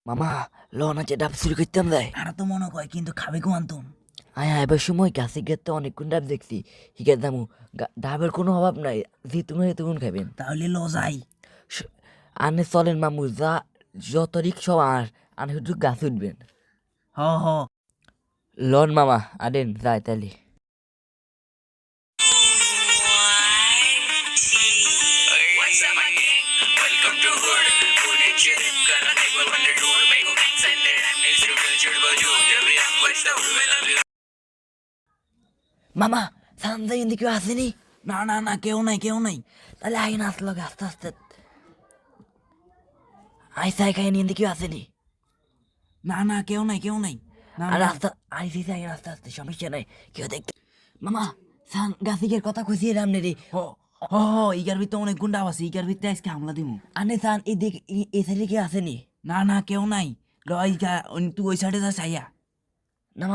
মামা লন আছে ডাব চুরি করতাম যাই আর তো মনে কয় কিন্তু খাবে কো আনতুম আয় এবার সময় গাছে গেতে অনেকক্ষণ ডাব দেখছি হিকে দামু ডাবের কোনো অভাব নাই যেতুন হেতুন খাবেন তাহলে ল যাই আনে চলেন মামু যা যত রিক্সা আর আনে শুধু গাছ উঠবেন হ হ লন মামা আদেন যাই তাহলে What's up, my gang? Welcome to Hood. Pune chillin' kara table on the door. Make a gang sign let I'm miserable. Chudba jo. Jab young what's the hood? Well, I'll মামা সানজাই কিন্তু কেউ আসেনি না না না কেউ নাই কেউ নাই তাহলে আইন আসলো আস্তে আস্তে আইসাই খাই নিয়ে কেউ আসেনি না না কেউ নাই কেউ নাই না আর না। রাস্তা আইসি আইন আস্তে আস্তে সমস্যা নাই কেউ দেখতে মামা সান গাছিকের কথা কইছি রামনে রে হ হ হ ইগার ভিতরে অনেক গুন্ডা আছে ইগার ভিতরে আজকে হামলা দিমু আনে সান এদিকে এই সাইডে কেউ আসেনি না না কেউ নাই ল ইগা তুই ওই সাইডে যা চাইয়া না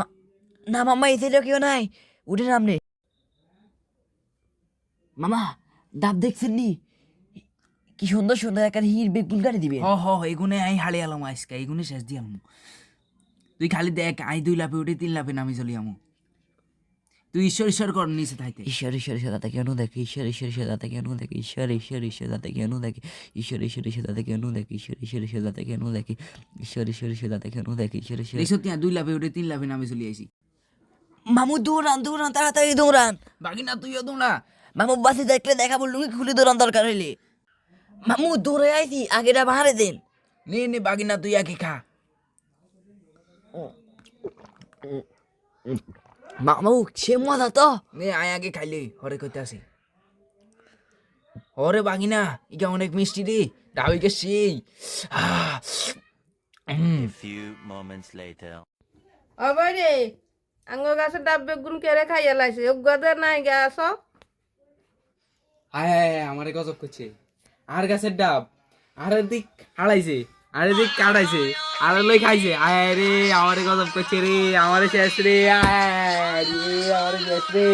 না মামা এই সাইডে কেউ নাই উঠে নামনে মামা ডাব দেখছেন নি কি সুন্দর সুন্দর একটা হির বেগুন গাড়ি দিবে হ হ এগুনে আই হাড়ে আলাম আজকে এগুনে শেষ দিয়ে আলমু তুই খালি দেখ আই 2 লাফে উঠে 3 লাফে নামি চলি আমু তুই ঈশ্বর ঈশ্বর কর নিচে থাইতে ঈশ্বর ঈশ্বর ঈশ্বর দাতা কেন দেখে ঈশ্বর ঈশ্বর ঈশ্বর দাতা কেন দেখে ঈশ্বর ঈশ্বর ঈশ্বর দাতা কেন দেখে ঈশ্বর ঈশ্বর ঈশ্বর দাতা কেন দেখে ঈশ্বর ঈশ্বর ঈশ্বর দাতা কেন দেখে ঈশ্বর ঈশ্বর ঈশ্বর দাতা কেন দেখে ঈশ্বর ঈশ্বর এই সত্যি 2 লাফে উঠে 3 লাফে নামি চলি আইছি মামু দৌড়ান দৌড়ান তাড়াতাড়ি দৌড়ান বাকি না তুইও দৌড়া মামু বাসে দেখলে দেখাবো লুঙ্গি খুলে দৌড়ান দরকার হইলে মামু দৌড়ে আইছি আগেটা বাহারে দেন নে নে বাকি না তুই আগে খা মামু সে মজা তো নে আয় আগে খাইলে হরে কইতে আসি হরে বাকি না ইগা অনেক মিষ্টি রে ডাবিকে সেই A few moments later. অবারে আঙ্গ গাছের ডাব বেগুন কেড়ে খাইয়া লাইছে গদে নাই গাছ হায় হায় হায় আমারে গজব করছে আর গাছের ডাব আর দিক হারাইছে আর দিক কাটাইছে আর লই খাইছে আয় হায় রে আমারে গজব করছে রে আমারে শেষ রে আয় রে আমারে শেষ রে